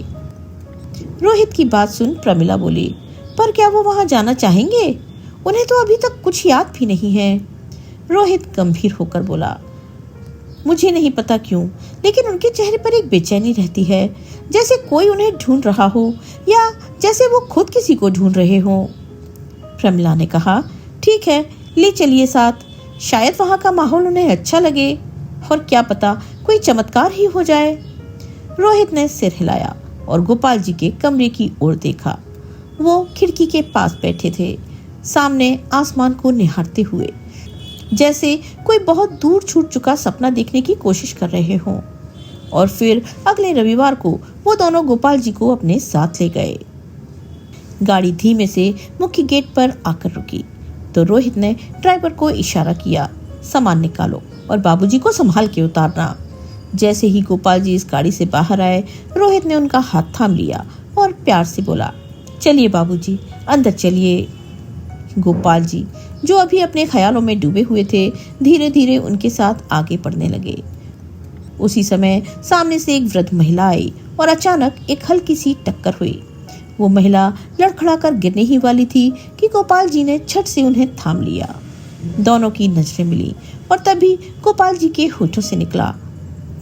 Speaker 1: रोहित की बात सुन प्रमिला बोली, पर क्या वो वहाँ जाना चाहेंगे? उन्हें तो अभी तक कुछ याद भी नहीं है। रोहित गंभीर होकर बोला, मुझे नहीं पता क्यों, लेकिन उनके चेहरे पर एक बेचैनी रहती है, जैसे कोई उन्हें ढूंढ रहा हो या जैसे वो खुद किसी को ढूंढ रहे हो। प्रमिला ने कहा, ठीक है, ले चलिए साथ, शायद वहाँ का माहौल उन्हें अच्छा लगे और क्या पता कोई चमत्कार ही हो जाए। रोहित ने सिर हिलाया और गोपाल जी के कमरे की ओर देखा। वो खिड़की के पास बैठे थे, सामने आसमान को निहारते हुए, जैसे कोई बहुत दूर छूट चुका सपना देखने की कोशिश कर रहे हों। और फिर अगले रविवार को वो दोनों गोपाल जी को अपने साथ ले गए। गाड़ी धीमे से मुख्य गेट पर आकर रुकी तो रोहित ने ड्राइवर को इशारा किया, सामान निकालो और बाबूजी को संभाल के उतारना। जैसे ही गोपाल जी इस गाड़ी से बाहर आए, रोहित ने उनका हाथ थाम लिया और प्यार से बोला, चलिए बाबूजी, अंदर चलिए। गोपाल जी, जो अभी अपने ख्यालों में डूबे हुए थे, धीरे धीरे उनके साथ आगे बढ़ने लगे। उसी समय सामने से एक वृद्ध महिला आई और अचानक एक हल्की सी टक्कर हुई। वो महिला लड़खड़ाकर गिरने ही वाली थी कि गोपाल जी ने झट से उन्हें थाम लिया। दोनों की नजरें मिली और तभी गोपाल जी के होठों से निकला,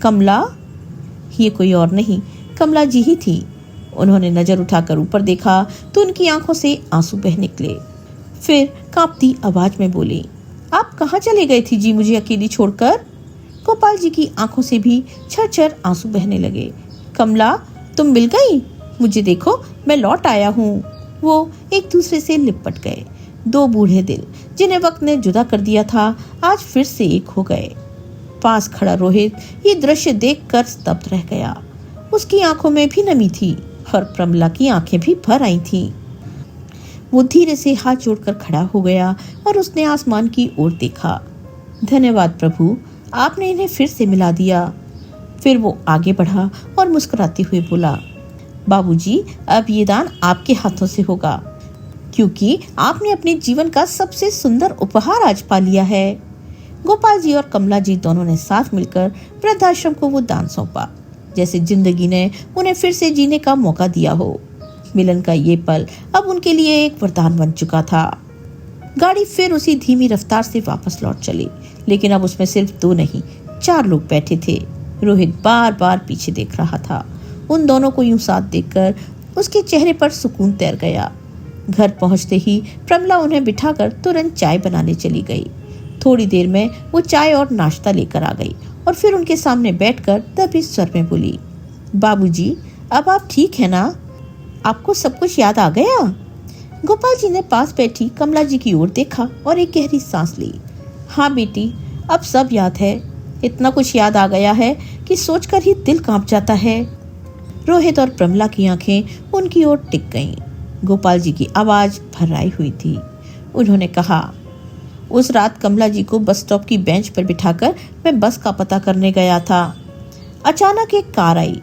Speaker 1: कमला। ये कोई और नहीं, कमला जी ही थी। उन्होंने नजर उठाकर ऊपर देखा तो उनकी आंखों से आंसू बह निकले। फिर कांपती आवाज में बोली, आप कहाँ चले गए थी जी मुझे अकेली छोड़कर? गोपाल जी की आंखों से भी छर आंसू बहने लगे। कमला, तुम मिल गई? मुझे देखो, मैं लौट आया हूँ। वो एक दूसरे से लिपट गए। 2 बूढ़े दिल जिन्हें वक्त ने जुदा कर दिया था, आज फिर से एक हो गए। पास खड़ा रोहित ये दृश्य देखकर स्तब्ध रह गया। उसकी आंखों में भी नमी थी, और प्रमला की आंखें भी भर आई थीं। वो धीरे से हाथ जोड़कर खड़ा हो गया और उसने आसमान की ओर देखा। धन्यवाद प्रभु, आपने इन्हें फिर से मिला दिया। फिर वो आगे बढ़ा और मुस्कुराते हुए बोला, बाबूजी, अब ये दान आपके हाथों से होगा, क्योंकि आपने अपने जीवन का सबसे सुंदर उपहार आज पा लिया है। गोपाल जी और कमला जी दोनों ने साथ मिलकर वृद्धाश्रम को वो दान सौंपा, जैसे जिंदगी ने उन्हें फिर से जीने का मौका दिया हो। मिलन का ये पल अब उनके लिए एक वरदान बन चुका था। गाड़ी फिर उसी धीमी रफ्तार से वापस लौट चली, लेकिन अब उसमें सिर्फ 2 नहीं 4 लोग बैठे थे। रोहित बार बार पीछे देख रहा था। उन दोनों को यूं साथ देखकर उसके चेहरे पर सुकून तैर गया। घर पहुंचते ही प्रमला उन्हें बिठाकर तुरंत चाय बनाने चली गई। थोड़ी देर में वो चाय और नाश्ता लेकर आ गई और फिर उनके सामने बैठकर दबे स्वर में बोली, बाबूजी, अब आप ठीक है ना? आपको सब कुछ याद आ गया? गोपाल जी ने पास बैठी कमला जी की ओर देखा और एक गहरी सांस ली। हाँ बेटी, अब सब याद है। इतना कुछ याद आ गया है कि सोचकर ही दिल कांप जाता है। रोहित और प्रमला की आंखें उनकी ओर टिक गईं। गोपाल जी की आवाज भर्राई हुई थी। उन्होंने कहा, उस रात कमला जी को बस स्टॉप की बेंच पर बिठाकर मैं बस का पता करने गया था। अचानक एक कार आई,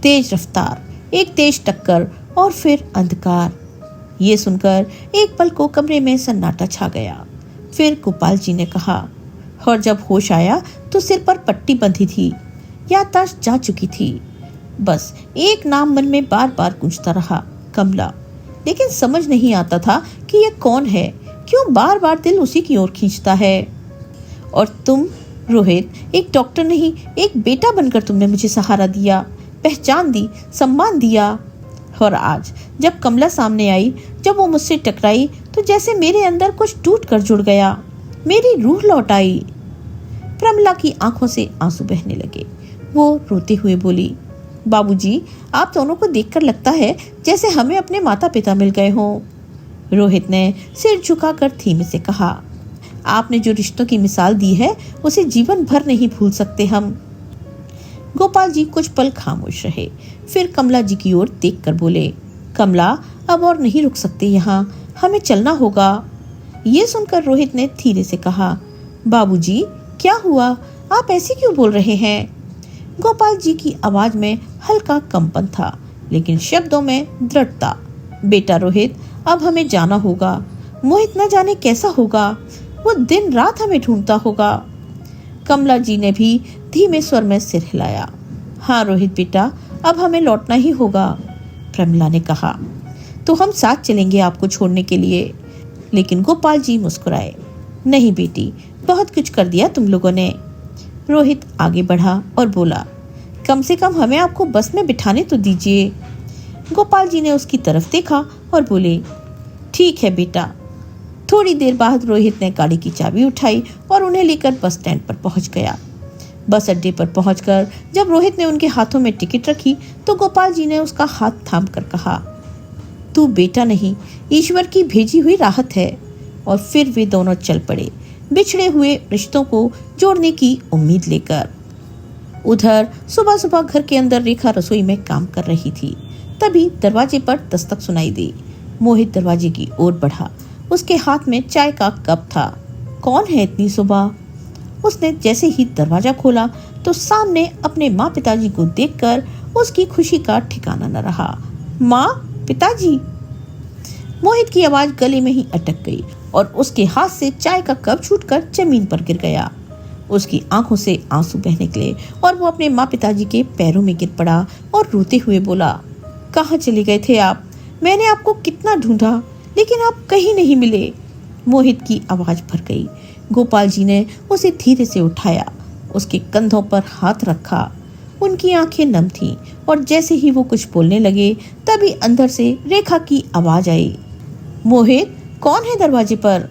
Speaker 1: तेज रफ्तार, एक तेज टक्कर और फिर अंधकार। ये सुनकर एक पल को कमरे में सन्नाटा छा गया। फिर गोपाल जी ने कहा, और जब होश आया तो सिर पर पट्टी बंधी थी, याददाश्त जा चुकी थी। बस एक नाम मन में बार बार गूंजता रहा, कमला। लेकिन समझ नहीं आता था कि यह कौन है, क्यों बार बार दिल उसी की ओर खींचता है। और तुम रोहित, एक डॉक्टर नहीं, एक बेटा बनकर तुमने मुझे सहारा दिया, पहचान दी, सम्मान दिया। और आज जब कमला सामने आई, जब वो मुझसे टकराई, तो जैसे मेरे अंदर कुछ टूट कर जुड़ गया, मेरी रूह लौट आई। प्रमला की आंखों से आंसू बहने लगे। वो रोते हुए बोली, बाबूजी, आप दोनों को देखकर लगता है जैसे हमें अपने माता पिता मिल गए हों। रोहित ने सिर झुकाकर धीमे से कहा, आपने जो रिश्तों की मिसाल दी है उसे जीवन भर नहीं भूल सकते हम। गोपाल जी कुछ पल खामोश रहे, फिर कमला जी की ओर देखकर बोले, कमला, अब और नहीं रुक सकते यहाँ, हमें चलना होगा। ये सुनकर रोहित ने धीरे से कहा, बाबूजी, क्या हुआ? आप ऐसे क्यों बोल रहे हैं? गोपाल जी की आवाज में हल्का कंपन था, लेकिन शब्दों में दृढ़ता। बेटा रोहित, अब हमें जाना होगा। मोहित न जाने कैसा होगा, वो दिन रात हमें ढूंढता होगा। कमला जी ने भी धीमे स्वर में सिर हिलाया। हाँ रोहित बेटा, अब हमें लौटना ही होगा। प्रमला ने कहा, तो हम साथ चलेंगे आपको छोड़ने के लिए। लेकिन गोपाल जी मुस्कुराए। नहीं बेटी, बहुत कुछ कर दिया तुम लोगों ने। रोहित आगे बढ़ा और बोला, कम से कम हमें आपको बस में बिठाने तो दीजिए। गोपाल जी ने उसकी तरफ देखा और बोले, ठीक है बेटा। थोड़ी देर बाद रोहित ने गाड़ी की चाबी उठाई और उन्हें लेकर बस स्टैंड पर पहुंच गया। बस अड्डे पर पहुंचकर जब रोहित ने उनके हाथों में टिकट रखी तो गोपाल जी ने उसका हाथ थाम कर कहा, तू बेटा नहीं, ईश्वर की भेजी हुई राहत है। और फिर वे दोनों चल पड़े, बिछड़े हुए रिश्तों को जोड़ने की उम्मीद लेकर। उधर सुबह सुबह घर के अंदर रेखा रसोई में काम कर रही थी। तभी दरवाजे पर दस्तक सुनाई दी। मोहित दरवाजे की ओर बढ़ा। उसके हाथ में चाय का कप था। कौन है इतनी सुबह? उसने जैसे ही दरवाजा खोला तो सामने अपने माँ पिताजी को देखकर उसकी खुशी का ठिकाना न रहा। माँ, पिताजी। मोहित की आवाज गले में ही अटक गई और उसके हाथ से चाय का कप छूटकर जमीन पर गिर गया। उसकी आंखों से आंसू बहने लगे और वो अपने माँ पिताजी के पैरों में गिर पड़ा और रोते हुए बोला, कहाँ चले गए थे आप? मैंने आपको कितना ढूंढा, लेकिन आप कहीं नहीं मिले। मोहित की आवाज भर गई। गोपाल जी ने उसे धीरे से उठाया, उसके कंधों पर हाथ रखा। उनकी आंखें नम थीं और जैसे ही वो कुछ बोलने लगे तभी अंदर से रेखा की आवाज आई, मोहित, कौन है दरवाजे पर?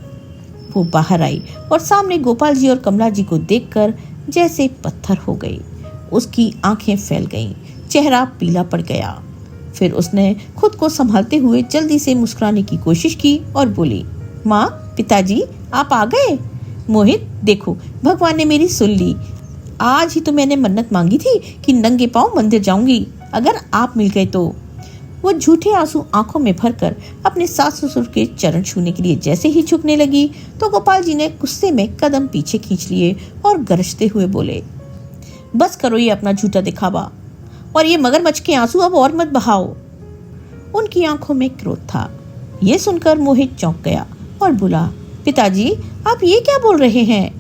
Speaker 1: वो बाहर आई और सामने गोपाल जी और कमला जी को देखकर जैसे पत्थर हो गई। उसकी आंखें फैल गईं, चेहरा पीला पड़ गया। फिर उसने खुद को संभालते हुए जल्दी से मुस्कुराने की कोशिश की और बोली, माँ, पिताजी, आप आ गए। मोहित, देखो, भगवान ने मेरी सुन ली। आज ही तो मैंने मन्नत मांगी थी कि नंगे पांव मंदिर जाऊंगी अगर आप मिल गए तो। वो झूठे आंसू आंखों में भरकर अपने सास ससुर के चरण छूने के लिए जैसे ही झुकने लगी तो गोपाल जी ने गुस्से में कदम पीछे खींच लिए और गरजते हुए बोले, बस करो ये अपना झूठा दिखावा और ये मगरमच्छ के आंसू अब और मत बहाओ। उनकी आंखों में क्रोध था। ये सुनकर मोहित चौंक गया और बोला, पिताजी आप ये क्या बोल रहे हैं?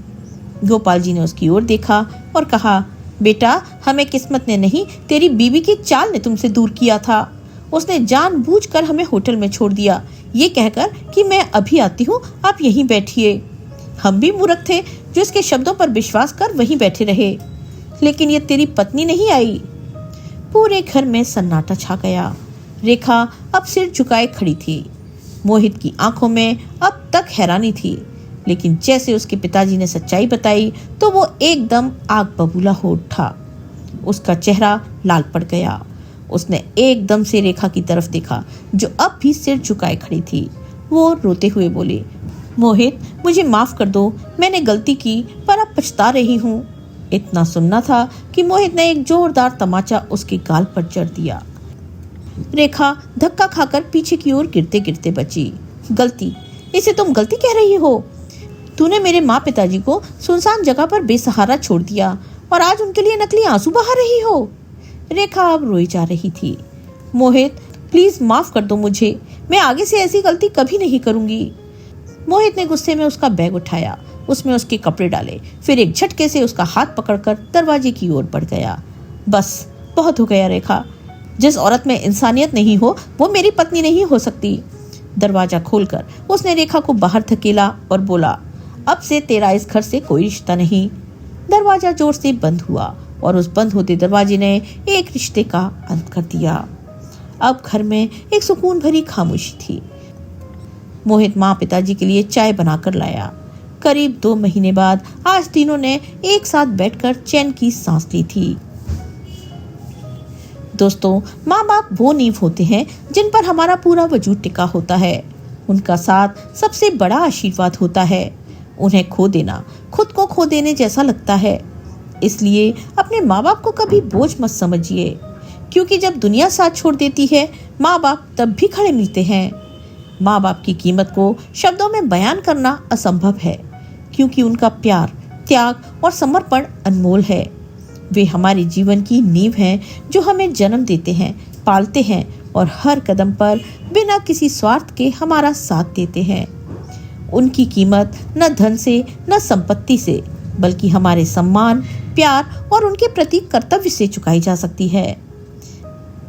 Speaker 1: गोपाल जी ने उसकी ओर देखा और कहा, बेटा हमें किस्मत ने नहीं तेरी बीवी की चाल ने तुमसे दूर किया था। उसने जानबूझकर हमें होटल में छोड़ दिया ये कहकर कि मैं अभी आती हूँ, आप यहीं बैठिए। हम भी मूर्ख थे जो इसके शब्दों पर विश्वास कर वहीं बैठे रहे, लेकिन ये तेरी पत्नी नहीं आई। पूरे घर में सन्नाटा छा गया। रेखा अब सिर झुकाए खड़ी थी। मोहित की आंखों में अब तक हैरानी थी, लेकिन जैसे उसके पिताजी ने सच्चाई बताई तो वो एकदम आग बबूला हो उठा। उसका चेहरा लाल पड़ गया। उसने एकदम से रेखा की तरफ देखा जो अब भी सिर झुकाए खड़ी थी। वो रोते हुए बोली, मोहित मुझे माफ कर दो, मैंने गलती की पर अब पछता रही हूँ। इतना सुनना था कि मोहित ने एक जोरदार तमाचा उसके गाल पर जड़ दिया। रेखा धक्का खाकर पीछे की ओर गिरते गिरते बची। गलती? इसे तुम गलती कह रही हो? तूने मेरे माँ पिताजी को सुनसान जगह पर बेसहारा छोड़ दिया और आज उनके लिए नकली आंसू बहा रही हो। रेखा अब रोई जा रही थी। मोहित प्लीज माफ कर दो मुझे, मैं आगे से ऐसी गलती कभी नहीं करूंगी। मोहित ने गुस्से में उसका बैग उठाया, उसमें उसके कपड़े डाले, फिर एक झटके से उसका हाथ पकड़कर दरवाजे की ओर बढ़ गया। बस बहुत हो गया रेखा, जिस औरत में इंसानियत नहीं हो वो मेरी पत्नी नहीं हो सकती। दरवाजा खोलकर उसने रेखा को बाहर धकेला और बोला, अब से तेरा इस घर से कोई रिश्ता नहीं। दरवाजा जोर से बंद हुआ और उस बंद होते दरवाजे ने एक रिश्ते का अंत कर दिया। अब घर में एक सुकून भरी खामोशी थी। मोहित माँ पिताजी के लिए चाय बनाकर लाया। करीब 2 महीने बाद आज तीनों ने एक साथ बैठकर चैन की सांस ली थी। दोस्तों, माँ बाप वो नींव होते हैं जिन पर हमारा पूरा वजूद टिका होता है। उनका साथ सबसे बड़ा आशीर्वाद होता है। उन्हें खो देना खुद को खो देने जैसा लगता है। इसलिए अपने माँ बाप को कभी बोझ मत समझिए, क्योंकि जब दुनिया साथ छोड़ देती है माँ बाप तब भी खड़े मिलते हैं। माँ बाप की कीमत को शब्दों में बयान करना असंभव है, क्योंकि उनका प्यार, त्याग और समर्पण अनमोल है। वे हमारे जीवन की नींव हैं जो हमें जन्म देते हैं, पालते हैं और हर कदम पर बिना किसी स्वार्थ के हमारा साथ देते हैं। उनकी कीमत न धन से न संपत्ति से, बल्कि हमारे सम्मान, प्यार और उनके प्रति कर्तव्य से चुकाई जा सकती है।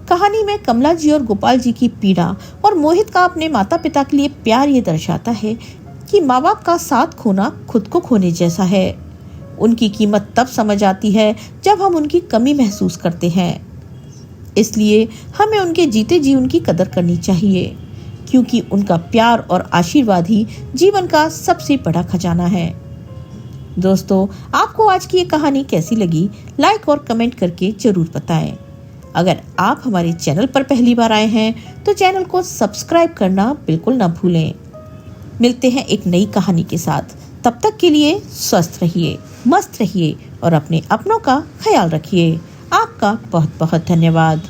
Speaker 1: कहानी में कमला जी और गोपाल जी की पीड़ा और मोहित का अपने माता पिता के लिए प्यार ये दर्शाता है कि माँ बाप का साथ खोना खुद को खोने जैसा है। उनकी कीमत तब समझ आती है जब हम उनकी कमी महसूस करते हैं। इसलिए हमें उनके जीते जी उनकी कदर करनी चाहिए, क्योंकि उनका प्यार और आशीर्वाद ही जीवन का सबसे बड़ा खजाना है। दोस्तों, आपको आज की ये कहानी कैसी लगी, लाइक और कमेंट करके जरूर बताएं। अगर आप हमारे चैनल पर पहली बार आए हैं तो चैनल को सब्सक्राइब करना बिल्कुल ना भूलें। मिलते हैं एक नई कहानी के साथ। तब तक के लिए स्वस्थ रहिए, मस्त रहिए और अपने अपनों का ख्याल रखिए। आपका बहुत बहुत धन्यवाद।